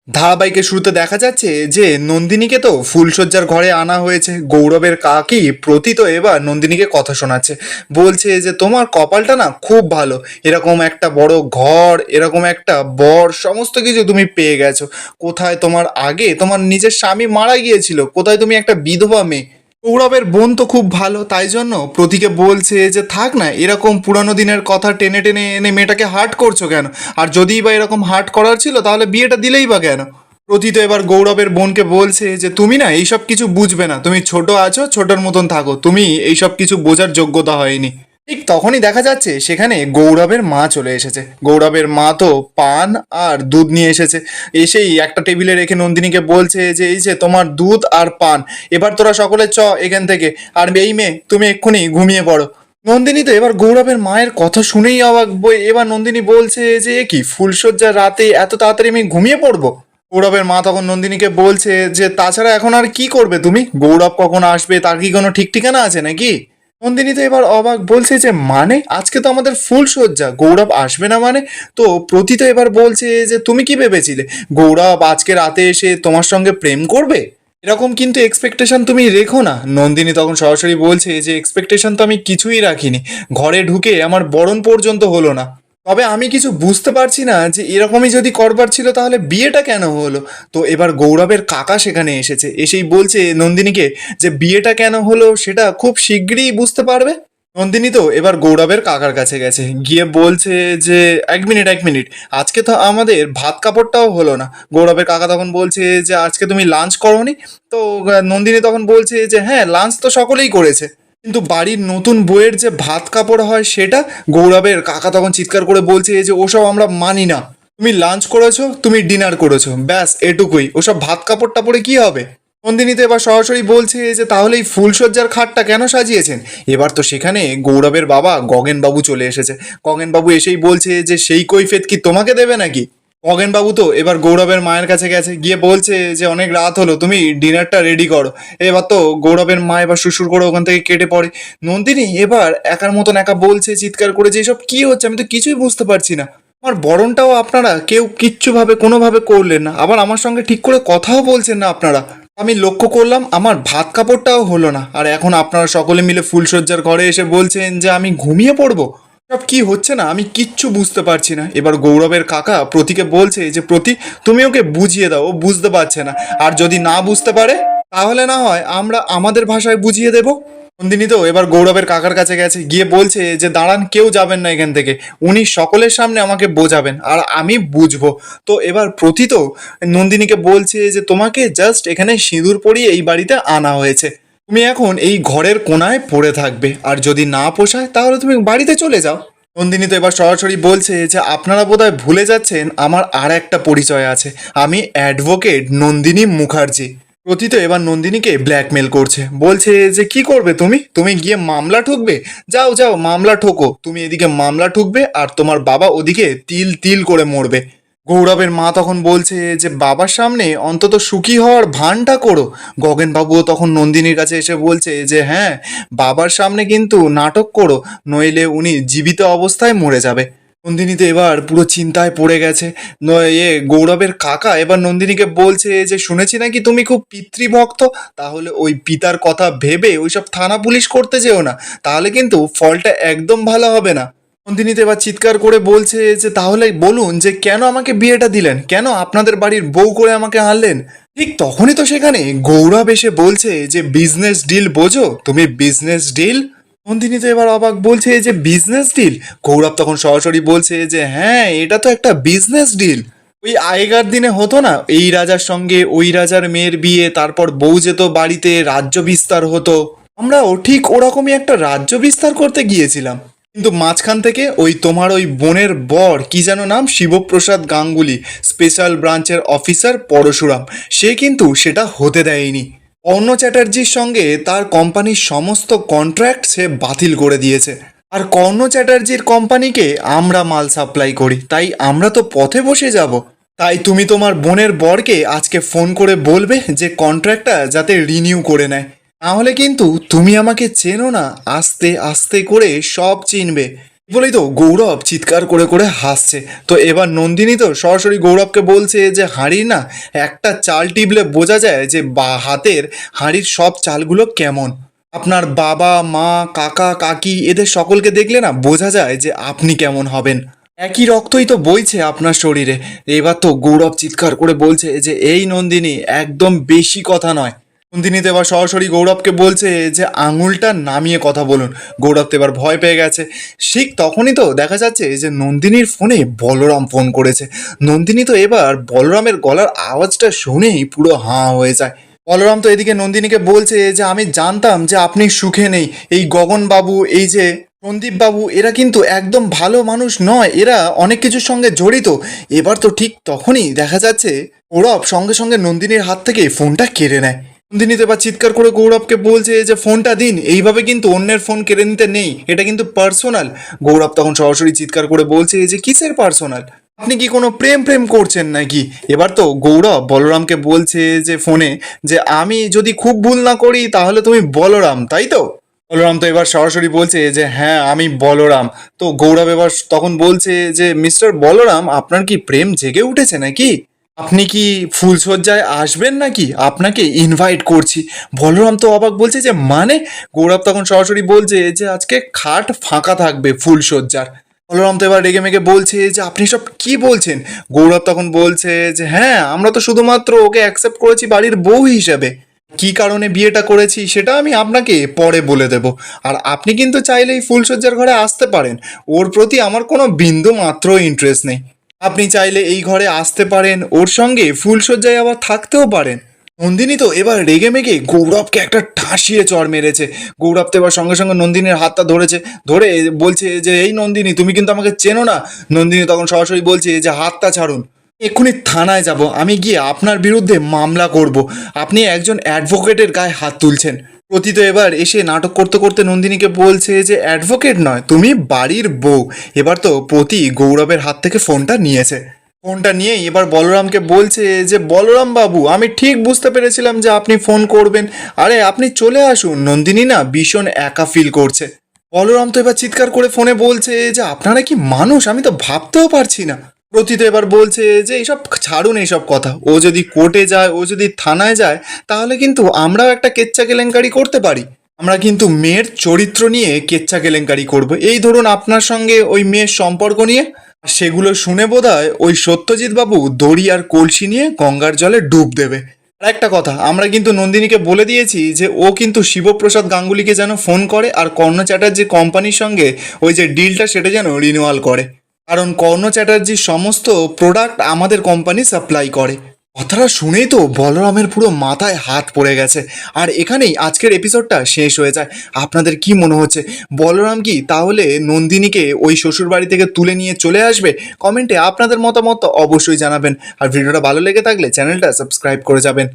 ধারাবাহিকের শুরুতে দেখা যাচ্ছে যে নন্দিনীকে তো ফুলশয্যার ঘরে আনা হয়েছে। গৌরবের কাকি প্রতি তো এবার নন্দিনীকে কথা শোনাচ্ছে, বলছে যে তোমার কপালটা না খুব ভালো, এরকম একটা বড় ঘর, এরকম একটা বর, সমস্ত কিছু তুমি পেয়ে গেছো। কোথায় তোমার আগে তোমার নিজের স্বামী মারা গিয়েছিল, কোথায় তুমি একটা বিধবা মেয়ে। সৌরভের বোন তো খুব ভালো, তাই জন্য প্রতীকে বলছে যে থাক না, এরকম পুরানো দিনের কথা টেনে টেনে এনে মেয়েটাকে হার্ট করছো কেন? আর যদিই বা এরকম হার্ট করার ছিল তাহলে বিয়েটা দিলেই বা কেন? প্রতি তো এবার গৌরবের বোনকে বলছে যে তুমি না এইসব কিছু বুঝবে না, তুমি ছোট আছো, ছোটর মতন থাকো, তুমি এইসব কিছু বোঝার যোগ্যতা হয়নি। ঠিক তখনই দেখা যাচ্ছে সেখানে গৌরবের মা চলে এসেছে। গৌরবের মা তো পান আর দুধ নিয়ে এসেছে। এসেই একটা টেবিলে রেখে নন্দিনীকে বলছে যে এই যে তোমার দুধ আর পান, এবার তোরা সকলে চ এখান থেকে, আর এই মেয়ে তুমি এক্ষুনি ঘুমিয়ে পড়ো। নন্দিনী তো এবার গৌরবের মায়ের কথা শুনেই অবাক। এবার নন্দিনী বলছে যে এ কি, ফুলশয্যার রাতে এত তাড়াতাড়ি আমি ঘুমিয়ে পড়বো? গৌরবের মা তখন নন্দিনীকে বলছে যে তাছাড়া এখন আর কি করবে তুমি, গৌরব কখন আসবে তার কি কোনো ঠিক ঠিকানা আছে নাকি? নন্দিনী তো এবার অবাক, বলছে যে মানে আজকে তো আমাদের ফুলশয্যা, গৌরব আসবে না মানে? তো প্রতি তো এবার বলছে যে তুমি কি ভেবেছিলে গৌরব আজকে রাতে এসে তোমার সঙ্গে প্রেম করবে? এরকম কিন্তু এক্সপেকটেশন তুমি রেখো না। নন্দিনী তখন সরাসরি বলছে যে এক্সপেকটেশন তো আমি কিছুই রাখিনি, ঘরে ঢুকে আমার বরণ পর্যন্ত হলো না। তবে আমি কিছু বুঝতে পারছি না যে এরকমই যদি করবার ছিল তাহলে বিয়েটা কেন হলো? তো এবার গৌরবের কাকা সেখানে এসেছে, এসেই বলছে নন্দিনীকে যে বিয়েটা কেন হলো সেটা খুব শিগগিরই বুঝতে পারবে। নন্দিনী তো এবার গৌরবের কাকার কাছে গেছে, গিয়ে বলছে যে এক মিনিট এক মিনিট, আজকে তো আমাদের ভাত কাপড়টাও হলো না। গৌরবের কাকা তখন বলছে যে আজকে তুমি লাঞ্চ করোনি? তো নন্দিনী তখন বলছে যে হ্যাঁ, লাঞ্চ তো সকলেই করেছে, কিন্তু বাড়ির নতুন বইয়ের যে ভাত কাপড় হয় সেটা। গৌরবের কাকা তখন চিৎকার করে বলছে যে ওসব আমরা মানি না, তুমি লাঞ্চ করেছো, তুমি ডিনার করেছো, ব্যাস এটুকুই, ওসব ভাত কাপড় টাপড়ে কি হবে? নন্দিনী তো এবার সরাসরি বলছে যে তাহলে এই ফুলশয্যার খাটটা কেন সাজিয়েছেন? এবার তো সেখানে গৌরবের বাবা গগেনবাবু চলে এসেছে। গগেনবাবু এসেই বলছে যে সেই কৈফিয়ত কি তোমাকে দেবে নাকি? খগেনবাবু তো এবার গৌরবের মায়ের কাছে গেছে, গিয়ে বলছে যে অনেক রাত হলো, তুমি ডিনারটা রেডি করো। এবার তো গৌরবের মা এবার শ্বশুর করে ওখান থেকে কেটে পড়ে। নন্দিনী এবার একার মতন একা বলছে চিৎকার করে যে এসব কি হচ্ছে, আমি তো কিছুই বুঝতে পারছি না। আমার বরণটাও আপনারা কেউ কিচ্ছু ভাবে কোনোভাবে করলেন না, আবার আমার সঙ্গে ঠিক করে কথাও বলছেন না আপনারা। আমি লক্ষ্য করলাম আমার ভাত কাপড়টাও হলো না, আর এখন আপনারা সকলে মিলে ফুলশয্যার ঘরে এসে বলছেন যে আমি ঘুমিয়ে পড়বো। সব কি হচ্ছে না আমি কিচ্ছু বুঝতে পারছি না। এবার গৌরবের কাকা প্রতীকে বলছে যে প্রতীক, তুমি ওকে বুঝিয়ে দাও, ও বুঝতে পারছে না, আর যদি না বুঝতে পারে তাহলে না হয় আমরা আমাদের ভাষায় বুঝিয়ে দেব। নন্দিনী তো এবার গৌরবের কাকার কাছে গেছে, গিয়ে বলছে যে দাঁড়ান, কেউ যাবেন না এখান থেকে, উনি সকলের সামনে আমাকে বোঝাবেন আর আমি বুঝবো। তো এবার প্রতি তো নন্দিনীকে বলছে যে তোমাকে জাস্ট এখানে সিঁদুর পরিয়ে এই বাড়িতে আনা হয়েছে, তুমি এখন এই ঘরের কোনায় পড়ে থাকবে, আর যদি না পোষায় তাহলে তুমি বাড়িতে চলে যাও। নন্দিনী তো এবার সরাসরি বলছে যে আপনারা বোধহয় ভুলে যাচ্ছেন আমার আর একটা পরিচয় আছে, আমি অ্যাডভোকেট নন্দিনী মুখার্জি। প্রতি তো এবার নন্দিনীকে ব্ল্যাকমেল করছে, বলছে যে কি করবে তুমি, তুমি গিয়ে মামলা ঠুকবে, যাও যাও মামলা ঠোকো, তুমি এদিকে মামলা ঠুকবে আর তোমার বাবা ওদিকে তিল তিল করে মরবে। গৌরবের মা তখন বলছে যে বাবার সামনে অন্তত সুখী হওয়ার ভানটা করো। গগনবাবুও তখন নন্দিনীর কাছে এসে বলছে যে হ্যাঁ, বাবার সামনে কিন্তু নাটক করো, নইলে উনি জীবিত অবস্থায় মরে যাবে। নন্দিনী তো এবার পুরো চিন্তায় পড়ে গেছে। গৌরবের কাকা এবার নন্দিনীকে বলছে যে শুনেছি নাকি তুমি খুব পিতৃভক্ত, তাহলে ওই পিতার কথা ভেবে ওইসব থানা পুলিশ করতে যেও না, তাহলে কিন্তু ফলটা একদম ভালো হবে না। নন্দিনী তো এবার চিৎকার করে বলছে যে তাহলে বলুন যে কেন আমাকে বিয়েটা দিলেন, কেন আপনাদের বাড়ির বউ করে আমাকে আনলেন? ঠিক তখনই তো সেখানে গৌরব এসে বলছে যে বিজনেস ডিল বোঝো তুমি, বিজনেস ডিল। নন্দিনী তো এবার অবাক, বলছে যে বিজনেস ডিল? গৌরব তখন সরাসরি বলছে যে হ্যাঁ, এটা তো একটা বিজনেস ডিল। ওই আগেকার দিনে হতো না, এই রাজার সঙ্গে ওই রাজার মেয়ের বিয়ে, তারপর বউ যেত বাড়িতে, রাজ্য বিস্তার হতো, আমরাও ঠিক ওরকমই একটা রাজ্য বিস্তার করতে গিয়েছিলাম। কিন্তু মাঝখান থেকে ওই তোমার ওই বোনের বর কি যেন নাম, শিবপ্রসাদ গাঙ্গুলি, স্পেশাল ব্রাঞ্চের অফিসার পরশুরাম, সে কিন্তু সেটা হতে দেয়নি। অর্ণ চ্যাটার্জির সঙ্গে তার কোম্পানির সমস্ত কন্ট্রাক্ট সে বাতিল করে দিয়েছে। আর কর্ণ চ্যাটার্জির কোম্পানিকে আমরা মাল সাপ্লাই করি, তাই আমরা তো পথে বসে যাব। তাই তুমি তোমার বোনের বরকে আজকে ফোন করে বলবে যে কন্ট্রাক্টটা যাতে রিনিউ করে নেয়, নাহলে কিন্তু তুমি আমাকে চেনো না, আস্তে আস্তে করে সব চিনবে। বলেই তো গৌরব চিৎকার করে করে হাসছে। তো এবার নন্দিনী তো সরাসরি গৌরবকে বলছে যে হাঁড়ির না একটা চাল টিপলে বোঝা যায় যে হাতের হাঁড়ির সব চালগুলো কেমন। আপনার বাবা মা কাকা কাকি এদের সকলকে দেখলে না বোঝা যায় যে আপনি কেমন হবেন। একই রক্তই তো বইছে আপনার শরীরে। এবার তো গৌরব চিৎকার করে বলছে যে এই নন্দিনী একদম বেশি কথা নয়। নন্দিনী তো এবার সরাসরি গৌরবকে বলছে যে আঙুলটা নামিয়ে কথা বলুন। গৌরব তো এবার ভয় পেয়ে গেছে। ঠিক তখনই তো দেখা যাচ্ছে যে নন্দিনীর ফোনে বলরাম ফোন করেছে। নন্দিনী তো এবার বলরামের গলার আওয়াজটা শুনেই পুরো হাঁ হয়ে যায়। বলরাম তো এদিকে নন্দিনীকে বলছে যে আমি জানতাম যে আপনি সুখে নেই। এই গগনবাবু এই যে সন্দীপ বাবু এরা কিন্তু একদম ভালো মানুষ নয়, এরা অনেক কিছুর সঙ্গে জড়িত। এবার তো ঠিক তখনই দেখা যাচ্ছে গৌরব সঙ্গে সঙ্গে নন্দিনীর হাত থেকে ফোনটা কেড়ে নেয়। নন্দিনী তো এবার চিৎকার করে গৌরবকে বলছে যে ফোনটা দিন, এইভাবে কিন্তু অন্যের ফোন কেড়ে নিতে নেই, এটা কিন্তু পার্সোনাল। গৌরব তখন সরাসরি চিৎকার করে বলছে যে কিসের পার্সোনাল, আপনি কি কোনো প্রেম প্রেম করছেন নাকি? এবার তো গৌরব বলরামকে বলছে যে ফোনে যে আমি যদি খুব ভুল না করি তাহলে তুমি বলরাম, তাই তো? বলরাম তো এবার সরাসরি বলছে যে হ্যাঁ আমি বলরাম। তো গৌরব এবার তখন বলছে যে মিস্টার বলরাম আপনার কি প্রেম জেগে উঠেছে নাকি? আপনি কি ফুলশয্যায় আসবেন নাকি? আপনাকে ইনভাইট করছি। বলরাম তো অবাক, বলছে যে মানে? গৌরব তখন সরাসরি বলছে যে আজকে খাট ফাঁকা থাকবে ফুলশয্যার। বলরাম তো এবার রেগে মেগে বলছে যে আপনি সব কি বলছেন? গৌরব তখন বলছে যে হ্যাঁ আমরা তো শুধুমাত্র ওকে অ্যাকসেপ্ট করেছি বাড়ির বউ হিসেবে। কি কারণে বিয়েটা করেছি সেটা আমি আপনাকে পরে বলে দেব। আর আপনি কিন্তু চাইলেই ফুলশয্যার ঘরে আসতে পারেন, ওর প্রতি আমার কোনো বিন্দু মাত্র ইন্টারেস্ট নেই। আপনি চাইলে এই ঘরে আসতে পারেন, ওর সঙ্গে ফুলশয্যায় আবার থাকতেও পারেন। নন্দিনী তো এবার রেগে মেগে গৌরবকে একটা ঠাসিয়ে চড় মেরেছে। গৌরব তো এবার সঙ্গে সঙ্গে নন্দিনীর হাতটা ধরেছে, ধরে বলছে যে এই নন্দিনী তুমি কিন্তু আমাকে চেনো না। নন্দিনী তখন সরাসরি বলছে যে হাতটা ছাড়ুন, এক্ষুনি থানায় যাব, আমি গিয়ে আপনার বিরুদ্ধে মামলা করব। আপনি একজন অ্যাডভোকেটের গায়ে হাত তুলছেন। প্রতি তো এবার এসে নাটক করতে করতে নন্দিনীকে বলছে যে অ্যাডভোকেট নয়, তুমি বাড়ির বউ। এবার তো প্রতি গৌরবের হাত থেকে ফোনটা নিয়েছে। ফোনটা নিয়েই এবার বলরামকে বলছে যে বলরাম বাবু আমি ঠিক বুঝতে পেরেছিলাম যে আপনি ফোন করবেন, আরে আপনি চলে আসুন, নন্দিনী না ভীষণ একা ফিল করছে। বলরাম তো এবার চিৎকার করে ফোনে বলছে যে আপনারা কি মানুষ, আমি তো ভাবতেও পারছি না। প্রতি তো এবার বলছে যে এইসব ছাড়ুন, এইসব কথা, ও যদি কোর্টে যায়, ও যদি থানায় যায়, তাহলে কিন্তু আমরাও একটা কেচ্চা কেলেঙ্কারি করতে পারি। আমরা কিন্তু মেয়ের চরিত্র নিয়ে কেচ্চা কেলেঙ্কারি করব। এই ধরুন আপনার সঙ্গে ওই মেয়ের সম্পর্ক নিয়ে। সেগুলো শুনে বোধহয় ওই সত্যজিৎ বাবু দড়ি আর কলসি নিয়ে গঙ্গার জলে ডুব দেবে। আর একটা কথা, আমরা কিন্তু নন্দিনীকে বলে দিয়েছি যে ও কিন্তু শিবপ্রসাদ গাঙ্গুলিকে যেন ফোন করে আর কর্ণ চ্যাটার্জি কোম্পানির সঙ্গে ওই যে ডিলটা সেটা যেন রিনিউয়াল করে, কারণ কর্ণ চ্যাটার্জির সমস্ত প্রোডাক্ট আমাদের কোম্পানি সাপ্লাই করে। কথাটা শুনেই তো বলরামের পুরো মাথায় হাত পড়ে গেছে। আর এখানেই আজকের এপিসোডটা শেষ হয়ে যায়। আপনাদের কি মনে হচ্ছে, বলরাম কি তাহলে নন্দিনীকে ওই শ্বশুর বাড়ি থেকে তুলে নিয়ে চলে আসবে? কমেন্টে আপনাদের মতামত অবশ্যই জানাবেন। আর ভিডিওটা ভালো লেগে থাকলে চ্যানেলটা সাবস্ক্রাইব করে যাবেন।